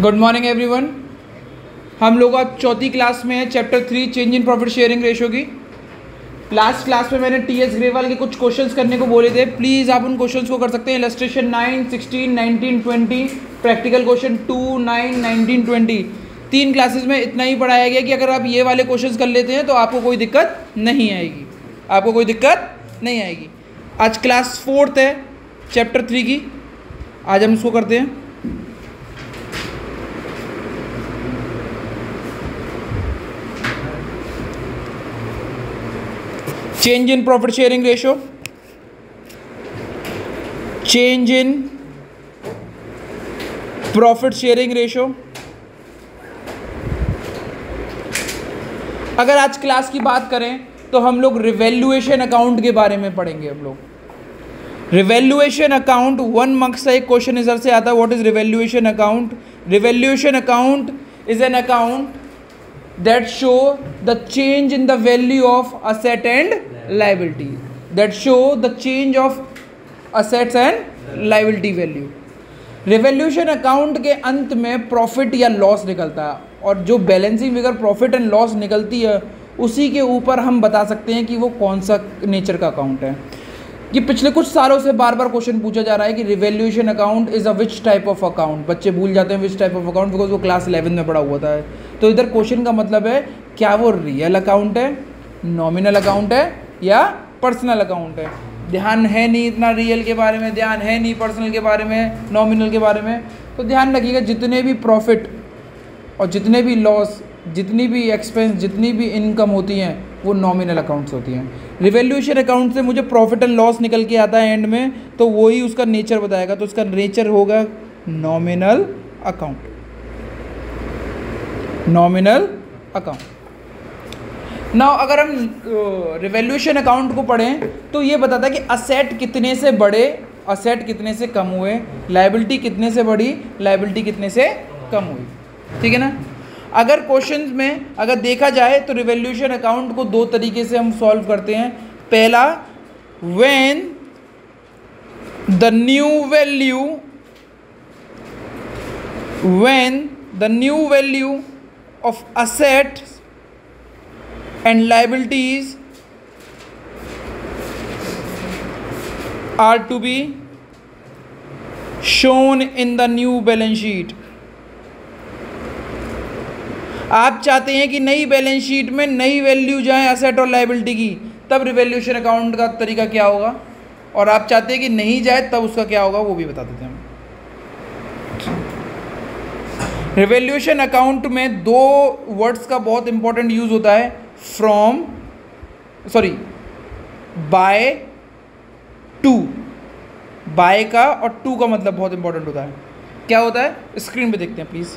Good morning everyone. हम लोग आज चौथी क्लास में है, chapter 3 change in profit sharing ratio की। लास्ट क्लास में मैंने टीएस ग्रेवाल के कुछ क्वेश्चंस करने को बोले थे। प्लीज़ आप उन क्वेश्चंस को कर सकते हैं। Illustration 9, 16, 19, 20, practical question 2, 9, 19, 20। 3 क्लासेस में इतना ही पढ़ाया गया कि अगर आप ये वाले क्वेश्चंस कर लेते हैं तो आपको कोई दिक्कत नहीं आएगी, आपको कोई दिक्कत नहीं आएगी। आज क्लास 4th है चैप्टर 3 की। आज हम इसको करते हैं। Change in profit sharing ratio, change in profit sharing ratio. अगर आज क्लास की बात करें तो हम लोग रिवैल्यूएशन अकाउंट के बारे में पढ़ेंगे। हम लोग रिवैल्यूएशन अकाउंट 1 मार्क्स का एक क्वेश्चन इधर से आता है। What is revaluation account? Revaluation account is an account that show the change in the value of asset and liability, that show the change of assets and liability value। Revaluation account के अंत में profit या loss निकलता है, और जो balancing figure profit and loss निकलती है उसी के ऊपर हम बता सकते हैं कि वो कौन सा नेचर का अकाउंट है। ये पिछले कुछ सालों से बार बार क्वेश्चन पूछा जा रहा है कि revaluation account is a which type of account. बच्चे भूल जाते हैं which type of account because वो क्लास 11 में पढ़ा हुआ था। तो इधर क्वेश्चन का मतलब है क्या वो रियल अकाउंट है, नॉमिनल अकाउंट है या पर्सनल अकाउंट है। ध्यान है नहीं इतना रियल के बारे में, ध्यान है नहीं पर्सनल के बारे में, नॉमिनल के बारे में। तो ध्यान रखिएगा जितने भी प्रॉफिट और जितने भी लॉस, जितनी भी एक्सपेंस, जितनी भी इनकम होती हैं वो नॉमिनल अकाउंट्स होती हैं। रिवैल्यूएशन अकाउंट से मुझे प्रॉफिट एंड लॉस निकल के आता है एंड में, तो वही उसका नेचर बताएगा। तो उसका नेचर होगा nominal account, nominal account. Now अगर हम रिवैल्यूएशन अकाउंट को पढ़ें तो ये बताता है कि असेट कितने से बढ़े, असेट कितने से कम हुए, लायबिलिटी कितने से बढ़ी, लायबिलिटी कितने से कम हुई। ठीक है ना। अगर क्वेश्चन में अगर देखा जाए तो रिवैल्यूएशन अकाउंट को 2 तरीके से हम सॉल्व करते हैं। पहला, when the new value of assets and liabilities are to be shown in the new balance sheet। आप चाहते हैं कि नई बैलेंस शीट में नई वैल्यू जाए असेट और लायबिलिटी की, तब रिवैल्यूएशन अकाउंट का तरीका क्या होगा, और आप चाहते हैं कि नहीं जाए तब उसका क्या होगा वो भी बता देते हैं हम। रिवैल्यूएशन अकाउंट में 2 वर्ड्स का बहुत इंपॉर्टेंट यूज होता है, बाय टू। बाय का और टू का मतलब बहुत इंपॉर्टेंट होता है। क्या होता है स्क्रीन पे देखते हैं प्लीज़।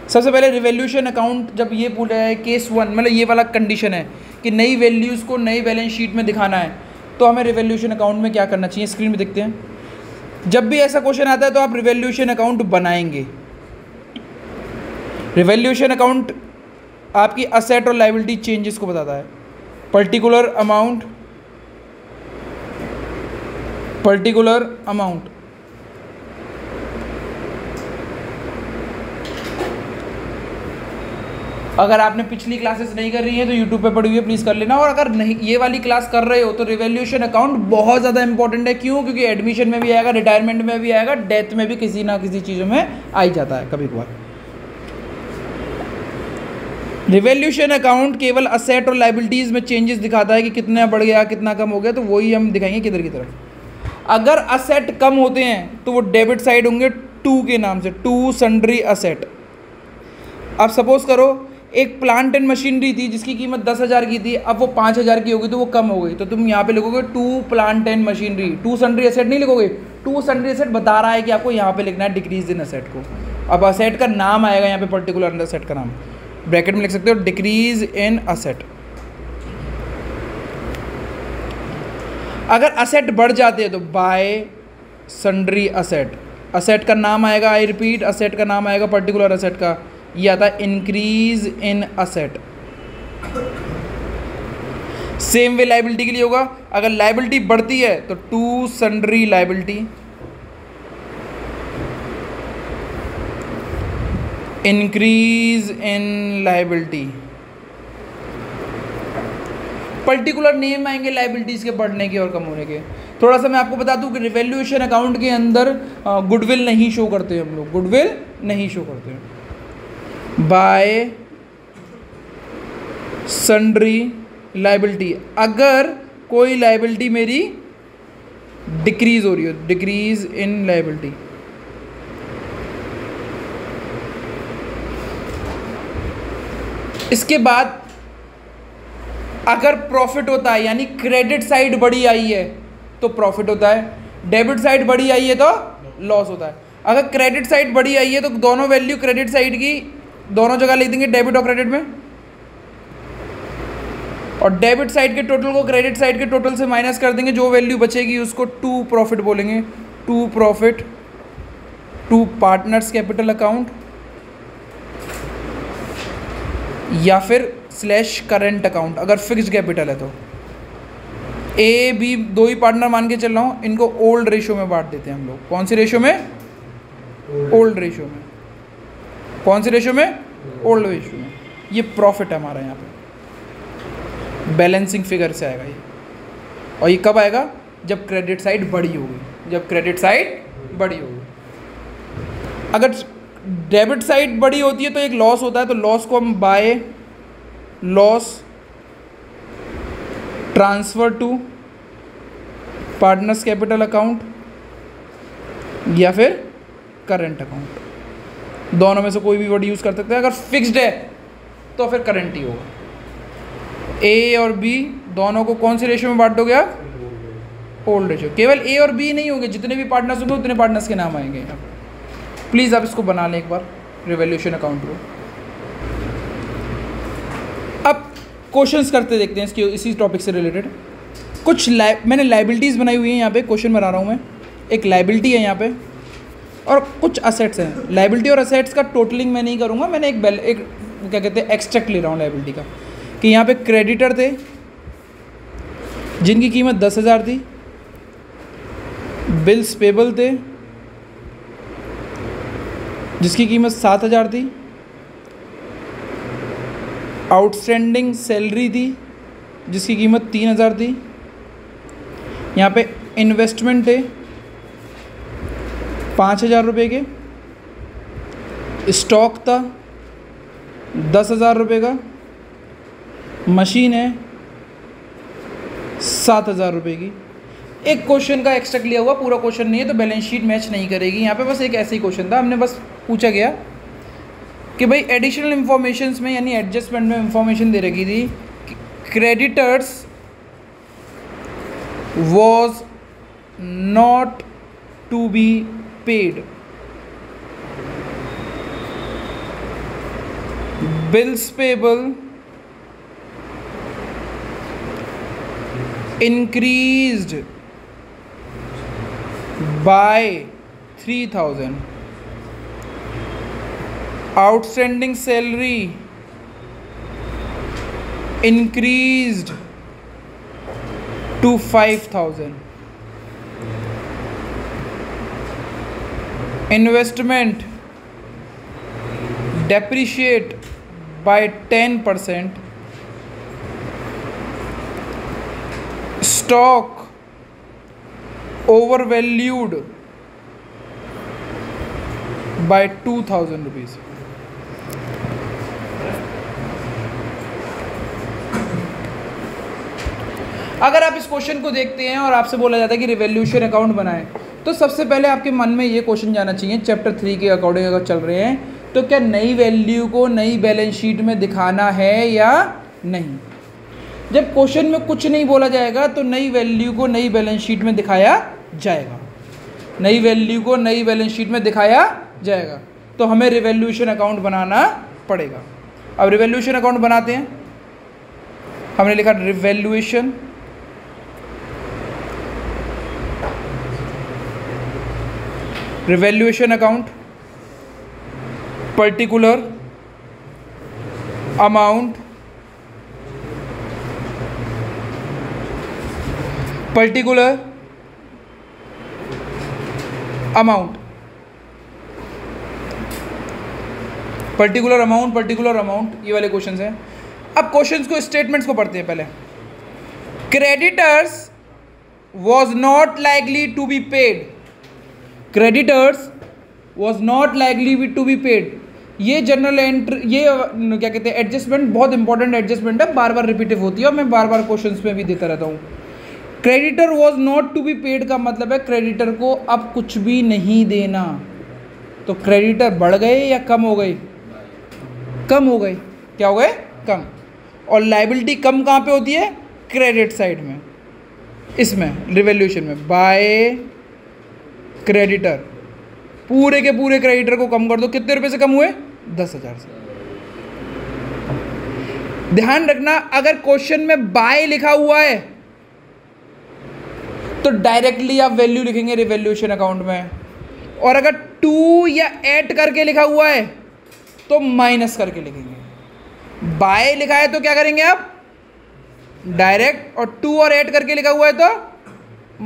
सबसे पहले रिवैल्यूएशन अकाउंट जब ये पूछ रहा है केस 1, मतलब ये वाला कंडीशन है कि नई वैल्यूज़ को नई बैलेंस शीट में दिखाना है, तो हमें रिवैल्यूएशन अकाउंट में क्या करना चाहिए स्क्रीन पे देखते हैं। जब भी ऐसा क्वेश्चन आता है तो आप रिवैल्यूएशन अकाउंट बनाएंगे। रिवैल्यूएशन अकाउंट आपकी असेट और लायबिलिटी चेंजेस को बताता है। पर्टिकुलर अमाउंट अगर आपने पिछली क्लासेस नहीं कर रही हैं तो यूट्यूब पे पड़ी हुई है, प्लीज़ कर लेना। और अगर नहीं ये वाली क्लास कर रहे हो तो रिवैल्यूएशन अकाउंट बहुत ज़्यादा इंपॉर्टेंट है। क्यों? क्योंकि एडमिशन में भी आएगा, रिटायरमेंट में भी आएगा, डेथ में भी किसी ना किसी चीज़ों में आ ही जाता है कभी कभार। रिवैल्यूएशन अकाउंट केवल असेट और लायबिलिटीज़ में चेंजेस दिखाता है कि कितना बढ़ गया कितना कम हो गया, तो वही हम दिखाएंगे किधर की तरफ। अगर असेट कम होते हैं तो वो डेबिट साइड होंगे 2 के नाम से, 2 सन्ड्री असेट। अब सपोज करो एक प्लांट एंड मशीनरी थी जिसकी कीमत 10,000 की थी, अब वो 5,000 की होगी तो वो कम हो गई, तो तुम यहाँ पे लिखोगे 2 plant and machinery. 2 sundry asset नहीं लिखोगे, 2 सन्ड्री असेट बता रहा है कि आपको यहाँ पे लिखना है डिक्रीज इन असेट को। अब असेट का नाम आएगा यहाँ पे, पर्टिकुलर असेट का नाम ब्रैकेट में लिख सकते हो, डिक्रीज इन असेट। अगर असेट बढ़ जाते हैं तो बाय सन्ड्री असेट। असेट का नाम आएगा, आई रिपीट, असेट का नाम आएगा पर्टिकुलर असेट का, ये आता है increase in asset. Same way liability के लिए होगा, अगर लायबिलिटी बढ़ती है तो 2 sundry liability, increase in liability, particular name आएंगे लाइबिलिटीज के बढ़ने के और कम होने के। थोड़ा सा मैं आपको बता दूं कि रिवैल्यूएशन अकाउंट के अंदर गुडविल नहीं शो करते हम लोग, गुडविल नहीं शो करते हैं। बाय सन्ड्री लाइबिलिटी, अगर कोई लाइबिलिटी मेरी डिक्रीज हो रही हो, डिक्रीज इन लाइबिलिटी। इसके बाद अगर प्रॉफिट होता है, यानी क्रेडिट साइड बड़ी आई है तो प्रॉफिट होता है, डेबिट साइड बड़ी आई है तो लॉस होता है। अगर क्रेडिट साइड बड़ी आई है तो दोनों वैल्यू क्रेडिट साइड की दोनों जगह लिख देंगे, डेबिट और क्रेडिट में, और डेबिट साइड के टोटल को क्रेडिट साइड के टोटल से माइनस कर देंगे, जो वैल्यू बचेगी उसको टू प्रॉफिट बोलेंगे। To profit, to partners capital account, या फिर स्लैश करंट अकाउंट अगर फिक्स्ड कैपिटल है तो। ए बी दो ही पार्टनर मान के चल रहा हूँ, इनको ओल्ड रेशियो में बांट देते हैं हम लोग। कौन सी रेशियो में? ओल्ड रेशियो में। कौन सी रेशियो में? ओल्ड रेशियो में। ये प्रॉफिट है हमारा यहाँ पे, बैलेंसिंग फिगर से आएगा ये। और ये कब आएगा? जब क्रेडिट साइड बड़ी होगी, जब क्रेडिट साइड बड़ी होगी। अगर डेबिट साइड बड़ी होती है तो एक लॉस होता है, तो लॉस को हम by loss transfer to partners capital account या फिर करंट अकाउंट, दोनों में से कोई भी वर्ड यूज़ कर सकते हैं। अगर फिक्स्ड है तो फिर करंट ही होगा। ए और बी दोनों को कौन सी रेशियो में बांट दोगे आप? Old ratio. केवल ए और बी नहीं होंगे, जितने भी पार्टनर्स होंगे उतने पार्टनर्स के नाम आएंगे यहाँ पर। प्लीज़ आप इसको बना लें एक बार, रिवैल्यूएशन अकाउंट को। अब क्वेश्चंस करते देखते हैं इसके, इसी टॉपिक से रिलेटेड। कुछ मैंने लाइबिलिटीज़ बनाई हुई हैं यहाँ पे, क्वेश्चन बना रहा हूँ मैं। एक लाइबिलिटी है यहाँ पे और कुछ असेट्स हैं। लाइबिलिटी और असेट्स का टोटलिंग मैं नहीं करूँगा, मैंने एक क्या कहते हैं एक्सट्रैक्ट ले रहा हूँ लाइबिलिटी का, कि यहाँ पे क्रेडिटर थे जिनकी कीमत 10,000 थी, बिल्स पेबल थे जिसकी कीमत 7,000 थी, आउटस्टैंडिंग सैलरी थी जिसकी कीमत 3,000 थी, यहाँ पे इन्वेस्टमेंट थे 5,000 रुपये के, स्टॉक था 10,000 रुपये का, मशीन है 7,000 रुपये की। एक क्वेश्चन का एक्स्ट्रैक्ट लिया हुआ, पूरा क्वेश्चन नहीं है तो बैलेंस शीट मैच नहीं करेगी यहाँ पे, बस एक ऐसे ही क्वेश्चन था। हमने बस पूछा गया कि भाई एडिशनल इंफॉर्मेशंस में यानी एडजस्टमेंट में इंफॉर्मेशन दे रखी थी, creditors was not to be paid, bills payable increased by 3,000, outstanding salary increased to 5,000, investment depreciate by 10%, stock overvalued by 2,000 rupees. अगर आप इस क्वेश्चन को देखते हैं और आपसे बोला जाता है कि रिवैल्यूएशन अकाउंट बनाएं, तो सबसे पहले आपके मन में ये क्वेश्चन जाना चाहिए, चैप्टर 3 के अकॉर्डिंग अगर चल रहे हैं तो क्या नई वैल्यू को नई बैलेंस शीट में दिखाना है या नहीं। जब क्वेश्चन में कुछ नहीं बोला जाएगा तो नई वैल्यू को नई बैलेंस शीट में दिखाया जाएगा, नई वैल्यू को नई बैलेंस शीट में दिखाया जाएगा, तो हमें रिवैल्यूएशन अकाउंट बनाना पड़ेगा। अब रिवैल्यूएशन अकाउंट बनाते हैं। हमने लिखा revaluation account, particular amount, particular amount particular amount, ये वाले क्वेश्चन हैं। अब क्वेश्चंस को, स्टेटमेंट्स को पढ़ते हैं पहले। Creditors was not likely to be paid, creditors was not likely to be paid, ये जनरल एंट्री, ये क्या कहते हैं, एडजस्टमेंट बहुत इंपॉर्टेंट एडजस्टमेंट है, बार बार रिपीटिव होती है और मैं बार बार क्वेश्चंस में भी देता रहता हूँ। Creditor was not to be paid का मतलब है क्रेडिटर को अब कुछ भी नहीं देना। तो क्रेडिटर बढ़ गए या कम हो गए? कम हो गए। क्या हो गए? कम। और लायबिलिटी कम कहाँ पे होती है? क्रेडिट साइड में, इसमें रिवैल्यूएशन में, बाय क्रेडिटर। पूरे के पूरे क्रेडिटर को कम कर दो। कितने रुपए से कम हुए? 10,000 से। ध्यान रखना, अगर क्वेश्चन में बाय लिखा हुआ है तो डायरेक्टली आप वैल्यू लिखेंगे रिवैल्यूएशन अकाउंट में, और अगर टू या ऐड करके लिखा हुआ है तो माइनस करके लिखेंगे। बाय लिखा है तो क्या करेंगे आप? डायरेक्ट, और टू और ऐड करके लिखा हुआ है तो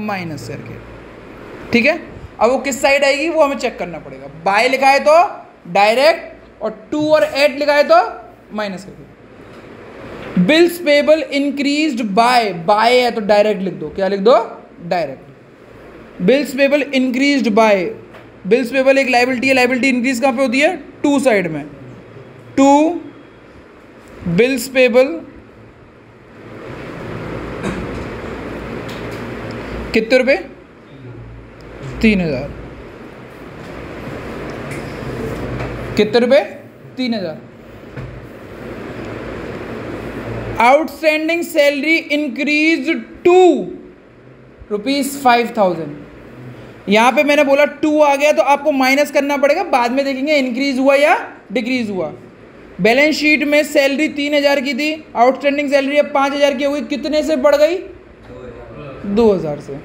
माइनस करके। ठीक है, अब वो किस साइड आएगी वो हमें चेक करना पड़ेगा। बाय लिखा है तो डायरेक्ट, और टू और ऐड लिखा है तो माइनस करके। Bills payable increased by, by है तो डायरेक्ट लिख दो। क्या लिख दो? Direct. Bills payable increased by, bills payable एक लायबिलिटी है, लायबिलिटी इंक्रीज कहाँ पे होती है? टू साइड में। टू बिल्स पेबल कितने रुपए? 3,000। कितने रुपए? 3,000। Outstanding salary increase to ₹5,000। यहां पे मैंने बोला 2 आ गया तो आपको माइनस करना पड़ेगा, बाद में देखेंगे इंक्रीज हुआ या डिक्रीज हुआ। बैलेंस शीट में सैलरी 3,000 की थी, आउटस्टैंडिंग सैलरी अब 5,000 की हो गई। कितने से बढ़ गई? 2,000 से।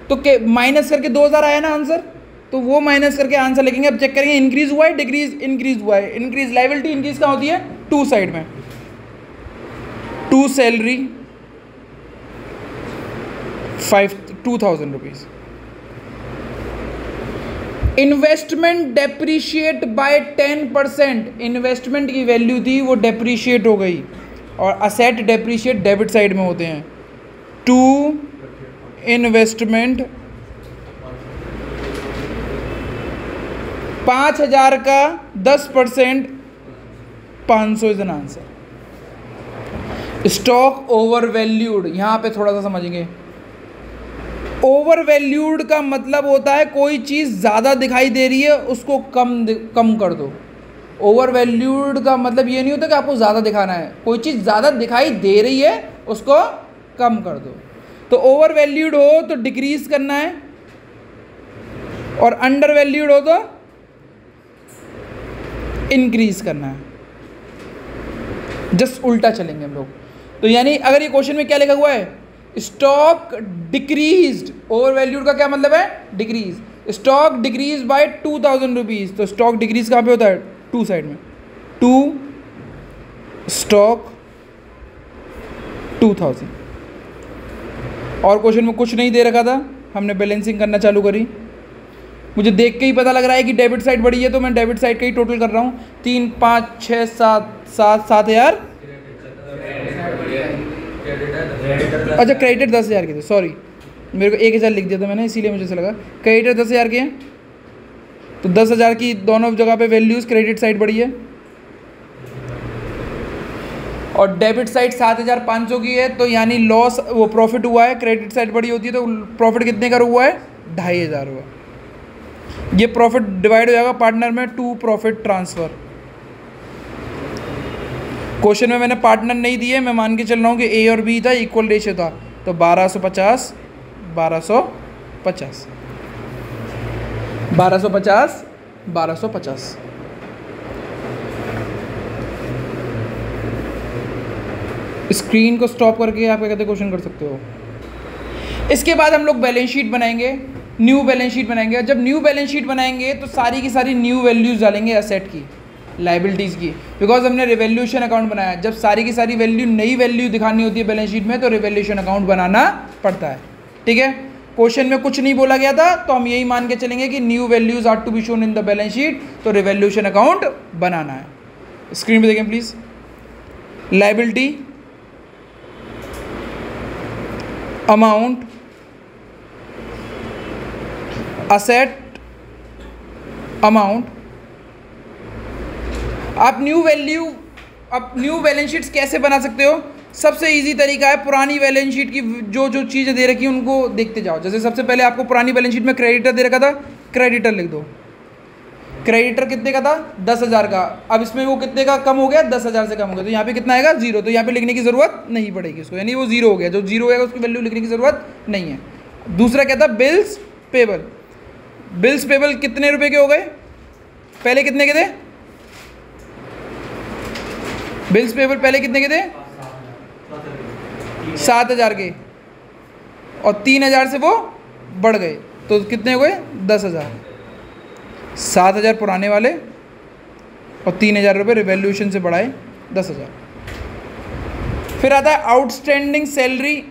तो माइनस करके 2,000 आया ना आंसर, तो वो माइनस करके आंसर लिखेंगे। अब चेक करेंगे इंक्रीज हुआ है, डिक्रीज, इंक्रीज हुआ है। इंक्रीज, लायबिलिटी इंक्रीज कहाँ होती है? टू साइड में। To salary 2,000 rupees. Investment depreciate by 10%, investment की वैल्यू थी वो डेप्रीशिएट हो गई, और असेट डेप्रीशिएट डेबिट साइड में होते हैं। टू इन्वेस्टमेंट 5,000 का 10%, 500 is an answer. Stock over valued, यहां पे थोड़ा सा समझेंगे। ओवर वैल्यूड का मतलब होता है कोई चीज़ ज़्यादा दिखाई दे रही है उसको कम कर दो। ओवर वैल्यूड का मतलब ये नहीं होता कि आपको ज़्यादा दिखाना है, कोई चीज़ ज़्यादा दिखाई दे रही है उसको कम कर दो। तो ओवर वैल्यूड हो तो डिक्रीज करना है, और अंडर वैल्यूड हो तो इंक्रीज करना है। जस्ट उल्टा चलेंगे हम लोग। तो यानी अगर ये क्वेश्चन में क्या लिखा हुआ है? स्टॉक डिक्रीज्ड, ओवर वैल्यूड का क्या मतलब है? Decrease. Stock decrease by 2,000 rupees, तो स्टॉक डिक्रीज कहाँ पे होता है? टू साइड में। To stock 2,000। और क्वेश्चन में कुछ नहीं दे रखा था, हमने बैलेंसिंग करना चालू करी। मुझे देख के ही पता लग रहा है कि डेबिट साइड बड़ी है, तो मैं डेबिट साइड का ही टोटल कर रहा हूँ। 3, 5, 6, 7,000। अच्छा, क्रेडिट 10,000 के थे, सॉरी, मेरे को 1,000 लिख दिया था मैंने, इसीलिए मुझे ऐसा लगा। क्रेडिट 10,000 के हैं, तो 10,000 की दोनों जगह पे वैल्यूज़ क्रेडिट साइड बड़ी है, और डेबिट साइड 7,500 की है, तो यानी लॉस, वो प्रॉफिट हुआ है। क्रेडिट साइड बड़ी होती है तो प्रॉफिट कितने का हुआ है? 2,500 हुआ। ये प्रॉफिट डिवाइड हो जाएगा पार्टनर में, टू प्रॉफिट ट्रांसफ़र। क्वेश्चन में मैंने पार्टनर नहीं दिए, मैं मान के चल रहा हूँ कि ए और बी था, इक्वल रेशियो था, तो 1250, 1250, 1250, 1250। स्क्रीन को स्टॉप करके आप क्या कहते हैं क्वेश्चन कर सकते हो। इसके बाद हम लोग बैलेंस शीट बनाएंगे, न्यू बैलेंस शीट बनाएंगे। जब न्यू बैलेंस शीट बनाएंगे तो सारी की सारी न्यू वैल्यूज डालेंगे एसेट की, लाइबिलिटीज़ की, बिकॉज हमने रिवैल्यूएशन अकाउंट बनाया। जब सारी की सारी वैल्यू, नई वैल्यू दिखानी होती है बैलेंस शीट में, तो रिवैल्यूएशन अकाउंट बनाना पड़ता है। ठीक है, क्वेश्चन में कुछ नहीं बोला गया था, तो हम यही मान के चलेंगे कि new values are to be shown in the balance sheet, तो रिवैल्यूएशन अकाउंट बनाना है। स्क्रीन पे देखें please. Liability amount asset amount. आप न्यू बैलेंस शीट्स कैसे बना सकते हो? सबसे इजी तरीका है, पुरानी बैलेंस शीट की जो जो चीज़ें दे रखी हैं उनको देखते जाओ। जैसे सबसे पहले आपको पुरानी बैलेंस शीट में क्रेडिटर दे रखा था, क्रेडिटर लिख दो। क्रेडिटर कितने का था? 10,000 का। अब इसमें वो कितने का कम हो गया? 10,000 से कम हो गया, तो यहाँ पे कितना आएगा? 0। तो यहाँ पे लिखने की ज़रूरत नहीं पड़ेगी उसको, यानी वो 0 हो गया। जो 0 होगा उसकी वैल्यू लिखने की ज़रूरत नहीं है। दूसरा क्या था? Bills payable. बिल्स पेबल कितने रुपए के हो गए? पहले कितने के थे? बिल्स पेबल पहले कितने के थे? 7,000 के, और 3,000 से वो बढ़ गए, तो कितने हो गए? 10,000। 7,000 पुराने वाले और 3,000 रुपये रिवैल्यूएशन से बढ़ाए 10,000। फिर आता है आउटस्टैंडिंग सैलरी।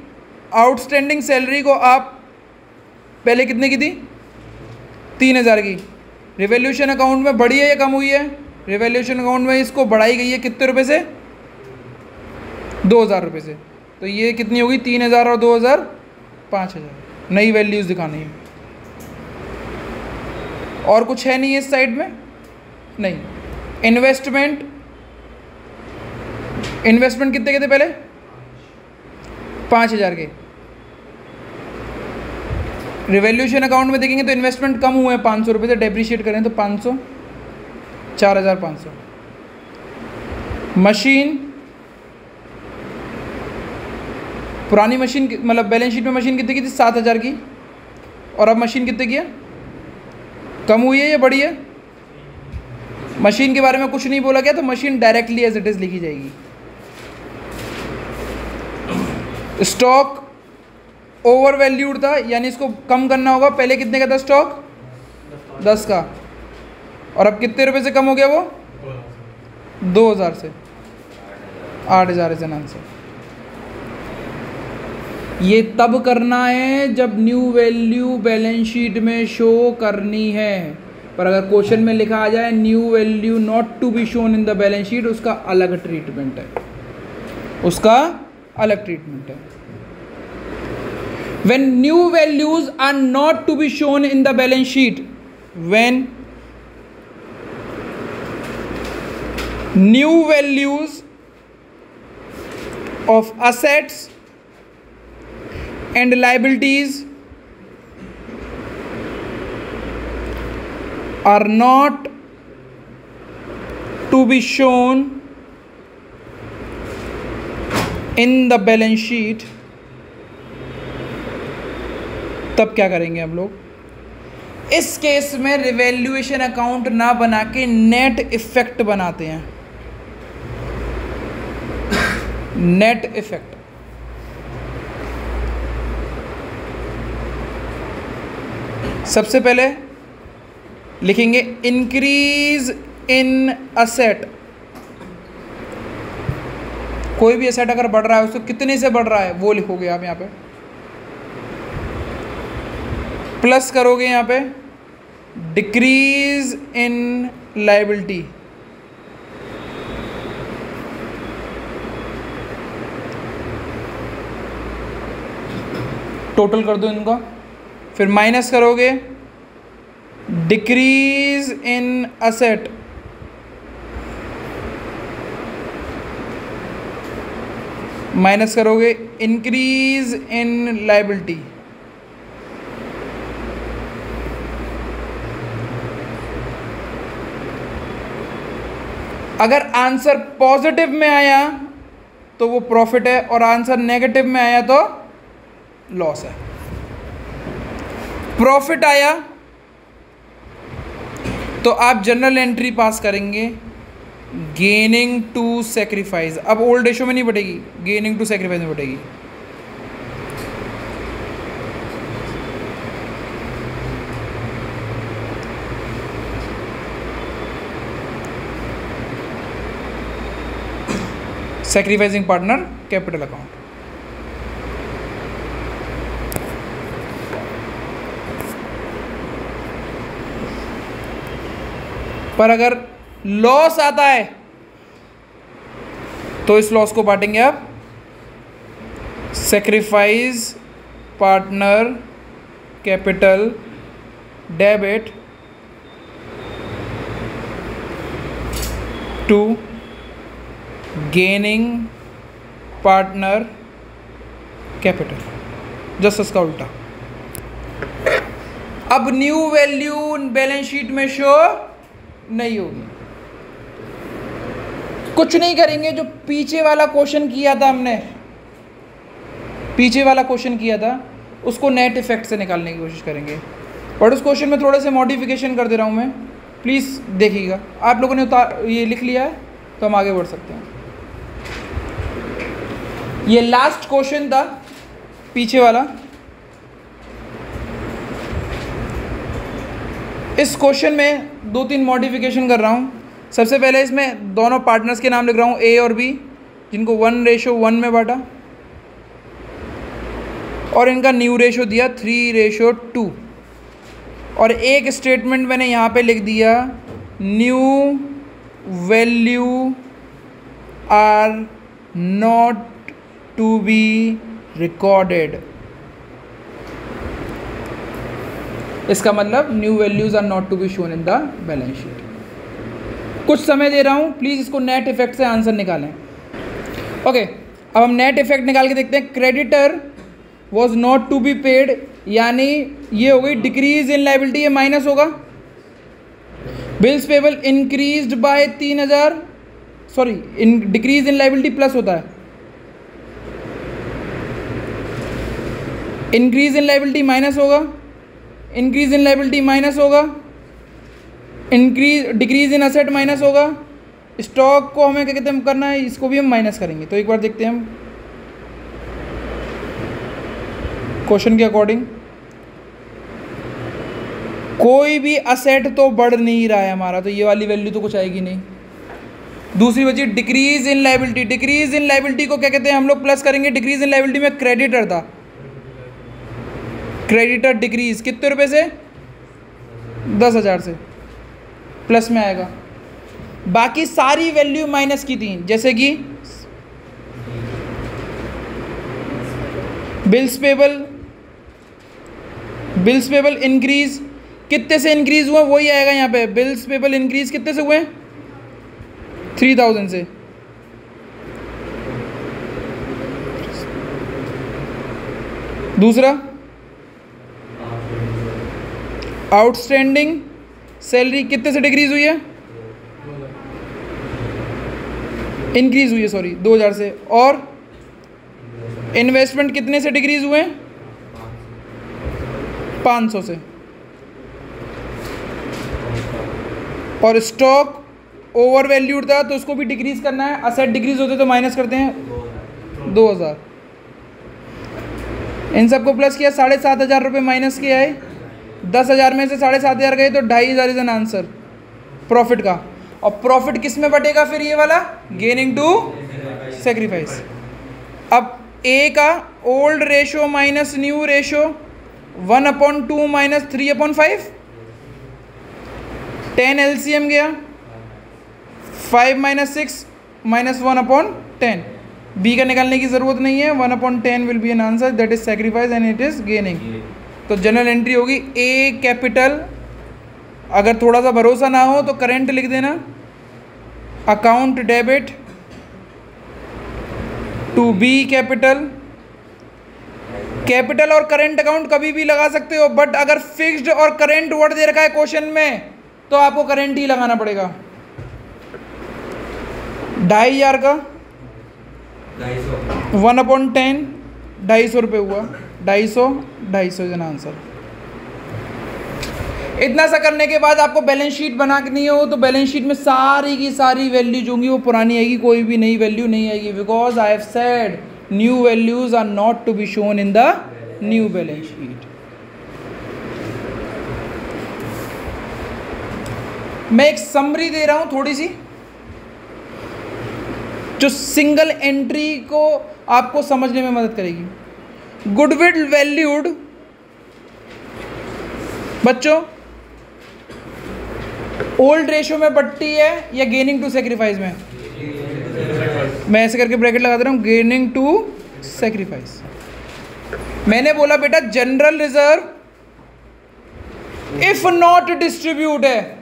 आउटस्टैंडिंग सैलरी को आप पहले कितने की थी? 3,000 की। रिवैल्यूएशन अकाउंट में बढ़ी है या कम हुई है? रिवैल्यूएशन अकाउंट में इसको बढ़ाई गई है कितने रुपए से? 2,000 रुपये से। तो ये कितनी होगी? 3,000 और 2,000 5,000। नई वैल्यूज़ दिखानी है। और कुछ है नहीं इस साइड में? नहीं। इन्वेस्टमेंट कितने के थे पहले? 5,000 के। रिवैल्यूएशन अकाउंट में देखेंगे तो इन्वेस्टमेंट कम हुए हैं 500 रुपये से, डेप्रिशिएट करें तो 500, 4,500। मशीन, पुरानी मशीन मतलब बैलेंस शीट में मशीन कितने की थी? 7,000 की, और अब मशीन कितने की है? कम हुई है या बढ़ी है? मशीन के बारे में कुछ नहीं बोला गया, तो machine directly as it is लिखी जाएगी। स्टॉक ओवर वैल्यूड था, यानी इसको कम करना होगा। पहले कितने का था स्टॉक? 10 का, और अब कितने रुपए से कम हो गया वो? 2,000 से 8,000 इज एन आंसर। ये तब करना है जब न्यू वैल्यू बैलेंस शीट में शो करनी है। पर अगर क्वेश्चन में लिखा आ जाए new value not to be shown in the balance sheet, उसका अलग ट्रीटमेंट है, उसका अलग ट्रीटमेंट है। When new values are not to be shown in the balance sheet, when new values of assets and liabilities are not to be shown in the balance sheet, तब क्या करेंगे हम लोग? इस केस में रिवैल्यूएशन अकाउंट ना बना के नेट इफेक्ट बनाते हैं। नेट इफेक्ट, सबसे पहले लिखेंगे इंक्रीज इन असेट। कोई भी असेट अगर बढ़ रहा है उसको कितने से बढ़ रहा है वो लिखोगे आप यहाँ पे, प्लस करोगे यहाँ पे डिक्रीज इन लायबिलिटी। टोटल कर दो इनका, फिर माइनस करोगे डिक्रीज इन असेट, माइनस करोगे इंक्रीज इन लायबिलिटी। अगर आंसर पॉजिटिव में आया तो वो प्रॉफिट है, और आंसर नेगेटिव में आया तो लॉस है। प्रॉफिट आया तो आप जनरल एंट्री पास करेंगे गेनिंग टू सेक्रीफाइस। अब ओल्ड रेशो में नहीं बढ़ेगी, गेनिंग टू सेक्रीफाइस में बढ़ेगी। Sacrificing partner capital account. पर अगर लॉस आता है तो इस लॉस को बांटेंगे आप, sacrifice partner capital debit to gaining partner capital, just इसका उल्टा। अब न्यू वैल्यू बैलेंस शीट में शो नहीं होगी। कुछ नहीं करेंगे, जो पीछे वाला क्वेश्चन किया था हमने, पीछे वाला क्वेश्चन किया था उसको नेट इफेक्ट से निकालने की कोशिश करेंगे, बट उस क्वेश्चन में थोड़े से मॉडिफिकेशन कर दे रहा हूँ मैं, प्लीज़ देखिएगा। आप लोगों ने ये लिख लिया है तो हम आगे बढ़ सकते हैं। ये लास्ट क्वेश्चन था पीछे वाला। इस क्वेश्चन में 2-3 मॉडिफिकेशन कर रहा हूँ। सबसे पहले इसमें दोनों पार्टनर्स के नाम लिख रहा हूँ, ए और बी, जिनको 1:1 में बांटा, और इनका न्यू रेशो दिया 3:2, और एक स्टेटमेंट मैंने यहाँ पे लिख दिया, new value are not to be recorded. इसका मतलब new values are not to be shown in the balance sheet. कुछ समय दे रहा हूँ, प्लीज़ इसको नेट इफेक्ट से आंसर निकालें। ओके, अब हम नेट इफेक्ट निकाल के देखते हैं। Creditor was not to be paid, यानी ये हो गई डिक्रीज इन लाइबिलिटी, ये माइनस होगा। Bills payable increased by 3000, sorry decrease in liability plus होता है, इंक्रीज इन लाइबिलिटी माइनस होगा, इंक्रीज इन लाइबिलिटी माइनस होगा, डिक्रीज इन असेट माइनस होगा। स्टॉक को हमें क्या कहते हैं करना है, इसको भी हम माइनस करेंगे। तो एक बार देखते हैं हम क्वेश्चन के अकॉर्डिंग। कोई भी असेट तो बढ़ नहीं रहा है हमारा, तो ये वाली वैल्यू तो कुछ आएगी नहीं। दूसरी बची decrease in liability. Decrease in liability को क्या कहते हैं हम लोग, प्लस करेंगे। डिक्रीज इन लाइबिलिटी में क्रेडिटर था, क्रेडिटर डिक्रीज कितने रुपए से, 10,000 से, प्लस में आएगा। बाकी सारी वैल्यू माइनस की थी, जैसे कि बिल्स पेबल इंक्रीज कितने से इंक्रीज हुआ, वही आएगा यहाँ पे। बिल्स पेबल इंक्रीज कितने से हुए, 3000 से। दूसरा आउटस्टैंडिंग सैलरी कितने से डिक्रीज हुई है, इंक्रीज हुई है, सॉरी 2000 से। और इन्वेस्टमेंट कितने से डिक्रीज हुए, 500 से। और स्टॉक ओवर वैल्यूड था तो उसको भी डिक्रीज करना है। असेट डिक्रीज होते तो माइनस करते हैं 2000। इन सबको प्लस किया, 7,500 रुपये माइनस किया है। 10,000 में से 7,500 गए तो 2,500 इज एन आंसर प्रॉफिट का। और प्रॉफिट किस में बटेगा फिर, ये वाला गेनिंग टू सेक्रीफाइस। अब ए का old ratio minus new ratio 1/2 minus 3/5, 10 LCM गया, 5 माइनस 6 माइनस 1/10। बी का निकालने की ज़रूरत नहीं है, 1/10 will be an answer, that is sacrifice and it is gaining. तो जनरल एंट्री होगी ए कैपिटल। अगर थोड़ा सा भरोसा ना हो तो करेंट लिख देना, account debit to be capital. Capital और करेंट अकाउंट कभी भी लगा सकते हो, बट अगर फिक्स्ड और करेंट वर्ड दे रखा है क्वेश्चन में तो आपको करेंट ही लगाना पड़ेगा। 2,500 का 1/10, 250 रुपये हुआ, 250 इज एन आंसर। इतना सा करने के बाद आपको बैलेंस शीट बनानी हो तो बैलेंस शीट में सारी की सारी वैल्यू जो होंगी वो पुरानी आएगी, कोई भी नई वैल्यू नहीं आएगी। Because I have said new values are not to be shown in the new balance sheet. मैं एक समरी दे रहा हूं थोड़ी सी, जो सिंगल एंट्री को आपको समझने में मदद करेगी। गुडविल वैल्यूड बच्चों ओल्ड रेशियो में बढ़ती है या गेनिंग टू सेक्रीफाइस में? मैं ऐसे करके ब्रैकेट लगा दे रहा हूँ, गेनिंग टू सेक्रीफाइस। मैंने बोला बेटा general reserve if not distribute है,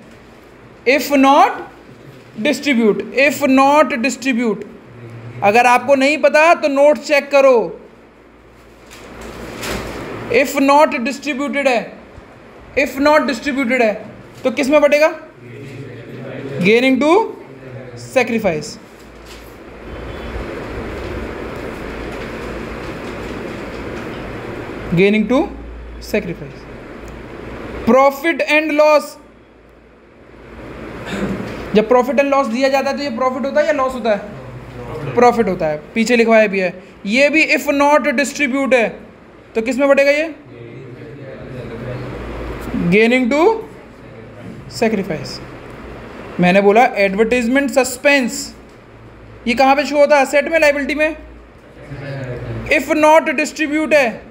इफ नॉट डिस्ट्रीब्यूट। अगर आपको नहीं पता तो नोट चेक करो। इफ नॉट डिस्ट्रीब्यूटेड है, तो किस में बटेगा? Gaining to sacrifice. Gaining to sacrifice. Profit and loss, जब प्रॉफिट एंड लॉस दिया जाता है तो ये प्रॉफिट होता है या लॉस होता है? प्रॉफिट होता है, पीछे लिखवाया भी है। ये भी इफ नॉट डिस्ट्रीब्यूट है तो किस में बटेगा ये? Gaining to sacrifice. मैंने बोला एडवर्टाइजमेंट सस्पेंस, ये कहाँ पे शो होता है? असेट में, लायबिलिटी में? इफ नॉट डिस्ट्रीब्यूट है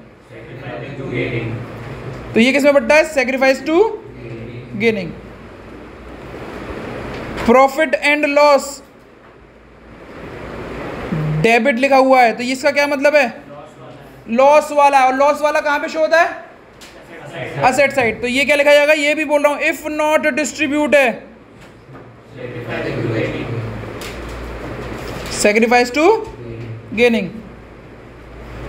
तो ये किस में बटता है? Sacrifice to gaining. Profit and loss debit लिखा हुआ है तो इसका क्या मतलब है? लॉस वाला। और लॉस वाला कहाँ पे शो होता है? Asset side. तो ये क्या लिखा जाएगा? ये भी बोल रहा हूं इफ नॉट डिस्ट्रीब्यूट है, सेक्रीफाइस टू गेनिंग।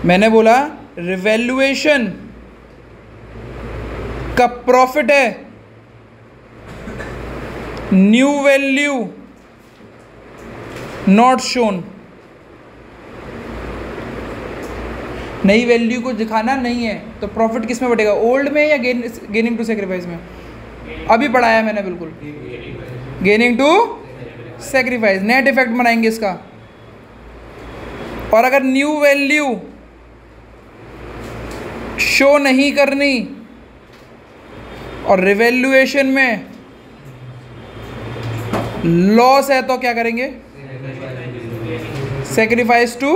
मैंने बोला रिवैल्यूएशन का प्रॉफिट है, न्यू वैल्यू नॉट शोन। नई वैल्यू को दिखाना नहीं है तो प्रॉफिट किस में बटेगा? ओल्ड में या गेनिंग टू सेक्रीफाइस में? अभी पढ़ाया मैंने बिल्कुल, gaining to sacrifice. Net effect बनाएंगे इसका। और अगर न्यू वैल्यू शो नहीं करनी और रिवैल्यूएशन में लॉस है तो क्या करेंगे? Sacrifice to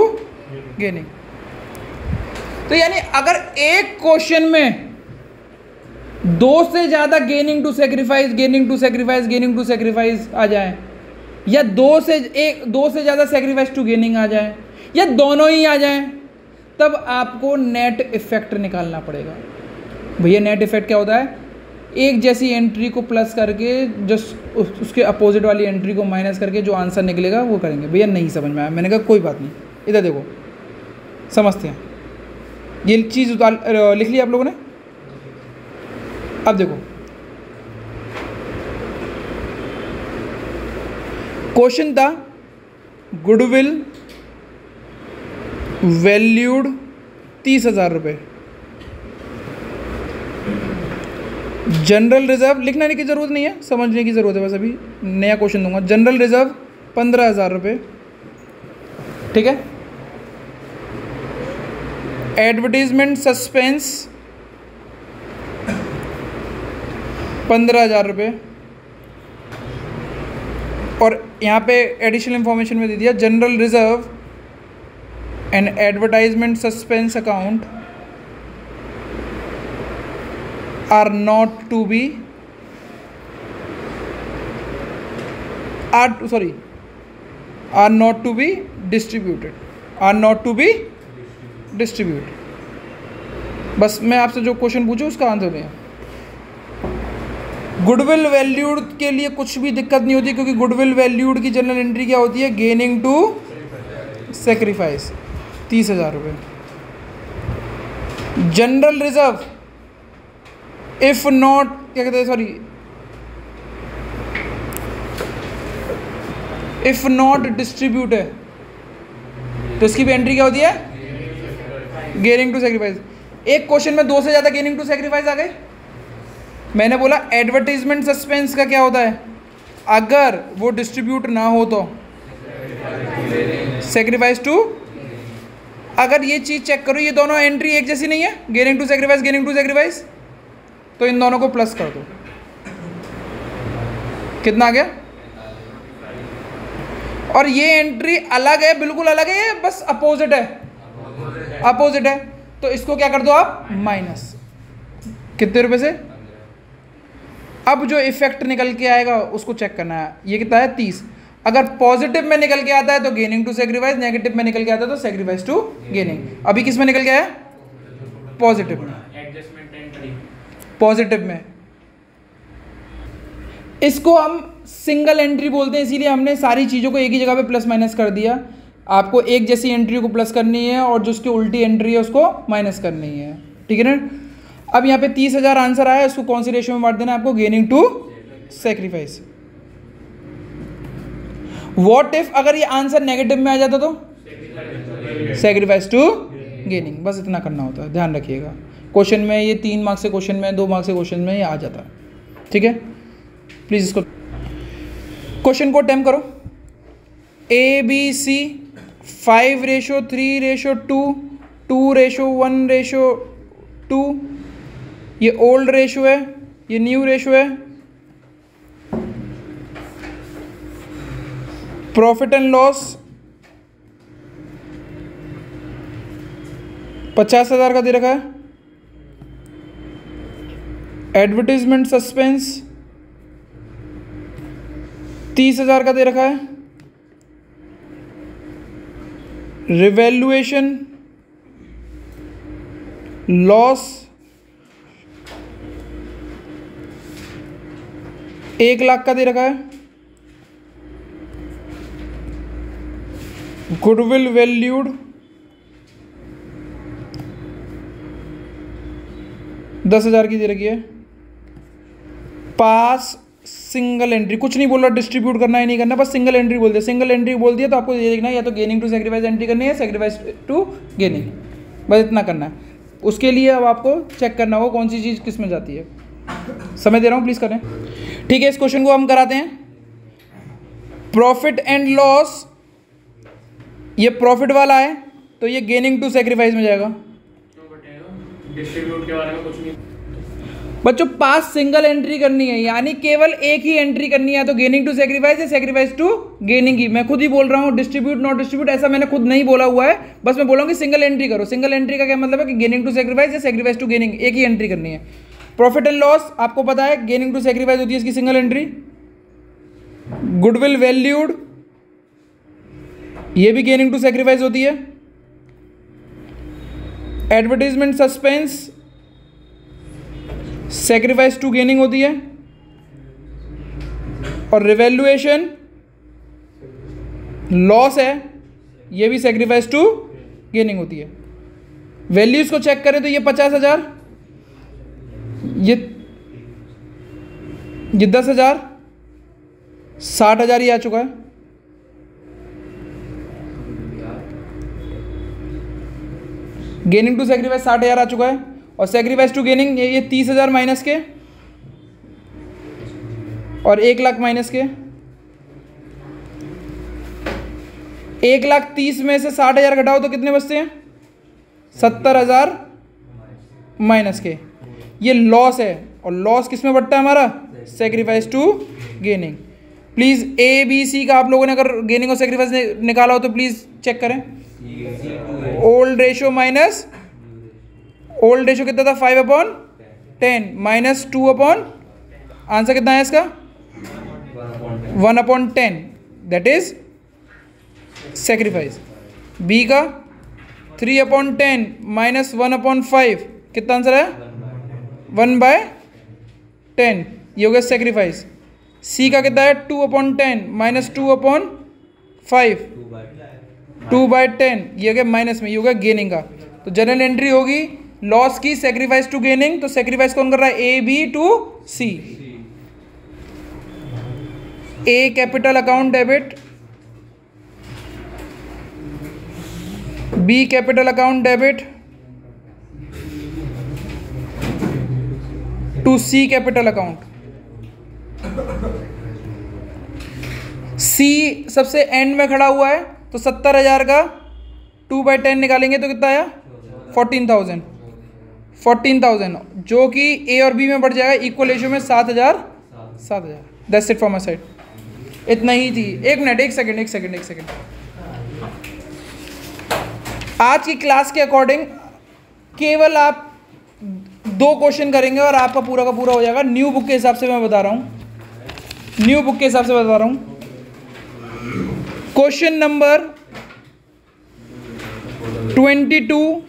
gaining. तो यानी अगर एक क्वेश्चन में दो से ज्यादा गेनिंग टू सेक्रीफाइस आ जाए, या दो से ज्यादा सेक्रीफाइस टू गेनिंग आ जाए, या दोनों ही आ जाए, तब आपको नेट इफेक्ट निकालना पड़ेगा। भैया नेट इफेक्ट क्या होता है? एक जैसी एंट्री को प्लस करके जो उसके अपोजिट वाली एंट्री को माइनस करके जो आंसर निकलेगा वो करेंगे। भैया नहीं समझ में आया, मैंने कहा कोई बात नहीं, इधर देखो समझते हैं। ये चीज़ लिख लिया आप लोगों ने? अब देखो क्वेश्चन था गुडविल वैल्यूड 30,000 रुपये। जनरल रिजर्व लिखने की ज़रूरत नहीं है, समझने की ज़रूरत है बस। अभी नया क्वेश्चन दूंगा। जनरल रिजर्व 15,000 रुपये, ठीक है। एडवर्टीजमेंट सस्पेंस 15,000 रुपये। और यहाँ पे एडिशनल इंफॉर्मेशन में दे दिया general reserve and advertisement suspense account are not to be distribute. बस मैं आपसे जो क्वेश्चन पूछूं उसका आंसर दें। गुडविल वैल्यूड के लिए कुछ भी दिक्कत नहीं होती, क्योंकि गुडविल वैल्यूड की जनरल एंट्री क्या होती है? गेनिंग टू सेक्रीफाइस 30,000 रुपये। जनरल रिजर्व इफ नॉट क्या कहते हैं, सॉरी, इफ नॉट डिस्ट्रीब्यूट है तो इसकी भी एंट्री क्या होती है? Gaining to sacrifice. एक क्वेश्चन में दो से ज्यादा गेनिंग टू सेक्रीफाइस आ गए। मैंने बोला एडवर्टीजमेंट सस्पेंस का क्या होता है? अगर वो डिस्ट्रीब्यूट ना हो तो सेक्रीफाइस टू। अगर ये चीज चेक करो, ये दोनों एंट्री एक जैसी नहीं है, गेनिंग टू सेक्रीफाइस, तो इन दोनों को प्लस कर दो। कितना आ गया? और ये एंट्री अलग है, बिल्कुल अलग है, ये बस अपोजिट है, तो इसको क्या कर दो आप? माइनस। कितने रुपए से? अब जो इफेक्ट निकल के आएगा उसको चेक करना है। ये कितना है? 30। अगर पॉजिटिव में निकल के आता है तो गेनिंग टू सेक्रीफाइस, नेगेटिव में निकल के आता है तो सेक्रीफाइस टू गेनिंग। अभी किस में निकल गया है? पॉजिटिव में, पॉजिटिव में। इसको हम सिंगल एंट्री बोलते हैं, इसीलिए हमने सारी चीज़ों को एक ही जगह पे प्लस माइनस कर दिया। आपको एक जैसी एंट्री को प्लस करनी है और जो उसकी उल्टी एंट्री है उसको माइनस करनी है, ठीक है ना। अब यहाँ पे 30,000 आंसर आया, इसको कौन सी रेशियो में बांट देना है आपको? Gaining to sacrifice. What if अगर ये आंसर नेगेटिव में आ जाता तो? Sacrifice to gaining. बस इतना करना होता है, ध्यान रखिएगा। क्वेश्चन में ये 3 मार्क्स से क्वेश्चन में, 2 मार्क्स से क्वेश्चन में ये आ जाता है, ठीक है। प्लीज इसको क्वेश्चन को अटेम्प्ट करो। ABC 5:3:2, 2:1:2, ये ओल्ड रेशो है, ये न्यू रेशो है। प्रॉफिट एंड लॉस 50,000 का दे रखा है। एडवर्टीजमेंट सस्पेंस 30,000 का दे रखा है। रिवैल्यूएशन लॉस 1,00,000 का दे रखा है। गुडविल वैल्यूड 10,000 की दे रखी है। पास सिंगल एंट्री, कुछ नहीं बोल रहा डिस्ट्रीब्यूट करना है नहीं करना, बस सिंगल एंट्री बोल दिया। सिंगल एंट्री बोल दिया तो आपको ये देखना है या तो गेनिंग टू सेक्रीफाइस एंट्री करनी है, सेक्रीफाइस टू गेनिंग, बस इतना करना है। उसके लिए अब आपको चेक करना होगा कौन सी चीज़ किस में जाती है। समय दे रहा हूँ, प्लीज़ करें, ठीक है। इस क्वेश्चन को हम कराते हैं। प्रॉफिट एंड लॉस, ये प्रॉफिट वाला है तो ये गेनिंग टू सेक्रीफाइस में जाएगा। डिस्ट्रीब्यूट के बारे में कुछ नहीं बच्चों, पास सिंगल एंट्री करनी है, यानी केवल एक ही एंट्री करनी है, तो गेनिंग टू सेक्रीफाइस या सेक्रीफाइस टू गेनिंग की। मैं खुद ही बोल रहा हूँ, डिस्ट्रीब्यूट नॉट डिस्ट्रीब्यूट ऐसा मैंने खुद नहीं बोला हुआ है, बस मैं बोला हूँ कि सिंगल एंट्री करो। सिंगल एंट्री का क्या मतलब है कि गेनिंग टू सेक्रीफाइस या सेक्रीफाइस टू गेनिंग, एक ही एंट्री करनी है। प्रॉफिट एंड लॉस आपको पता है गेनिंग टू सेक्रीफाइस होती है इसकी सिंगल एंट्री। गुडविल वैल्यूड ये भी गेनिंग टू सेक्रीफाइस होती है। Advertisement suspense sacrifice to gaining होती है। और रिवैल्यूएशन लॉस है, ये भी सेक्रीफाइस टू गेनिंग होती है। वैल्यूज को चेक करें तो ये 50,000, ये 10,000, 60,000 ही आ चुका है। गेनिंग टू सेक्रीफाइस 60,000 आ चुका है और सेक्रीफाइस टू गेनिंग ये 30,000 माइनस के और 1,00,000 माइनस के। 1,30,000 में से 60,000 घटाओ तो कितने बचते हैं? 70,000 माइनस के। ये लॉस है और लॉस किस में बढ़ता है हमारा? Sacrifice to gaining. Please A B C का आप लोगों ने अगर गेनिंग और सेक्रीफाइस निकाला हो तो प्लीज़ चेक करें। Old ratio minus old ratio कितना था? 5/10 माइनस 2/, आंसर कितना है इसका? 1/10, दैट इज सेक्रीफाइस। बी का 3/10 माइनस 1/5, कितना आंसर है? 1/10, ये हो गया सेक्रीफाइस। सी का कितना है? 2/10 माइनस 2/5, 2/10, ये हो गया माइनस में, ये हो गया गेनिंग का। तो जनरल एंट्री होगी लॉस की सेक्रीफाइस टू गेनिंग, तो सेक्रीफाइस कौन कर रहा है? A B to C. A capital account debit, B capital account debit to C capital account. C सबसे एंड में खड़ा हुआ है तो 70,000 का 2/10 निकालेंगे तो कितना आया? 14,000, जो कि ए और बी में बढ़ जाएगा इक्वल रेशियो में 7,000। That's it from my side, इतना ही थी। एक मिनट, एक सेकंड। आज की क्लास के अकॉर्डिंग केवल आप 2 क्वेश्चन करेंगे और आपका पूरा का पूरा हो जाएगा। न्यू बुक के हिसाब से मैं बता रहा हूँ, question number 22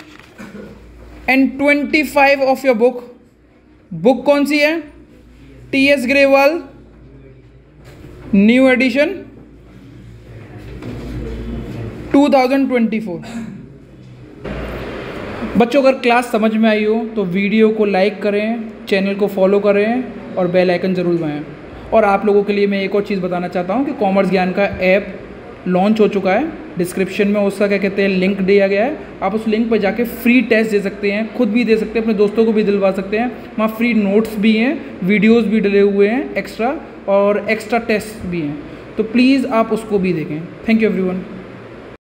and 25 of your book. Book कौन सी है? टी.एस. Grewal, new edition 2024। बच्चों अगर क्लास समझ में आई हो तो वीडियो को लाइक करें, चैनल को फॉलो करें और बेल आइकन ज़रूर दबाएं। और आप लोगों के लिए मैं एक और चीज़ बताना चाहता हूं कि कॉमर्स ज्ञान का ऐप लॉन्च हो चुका है। डिस्क्रिप्शन में उसका क्या कहते हैं लिंक दिया गया है। आप उस लिंक पर जाके फ्री टेस्ट दे सकते हैं, खुद भी दे सकते हैं, अपने दोस्तों को भी दिलवा सकते हैं। वहाँ फ्री नोट्स भी हैं, वीडियोज़ भी डले हुए हैं एक्स्ट्रा, और एक्स्ट्रा टेस्ट भी हैं। तो प्लीज़ आप उसको भी देखें। Thank you everyone.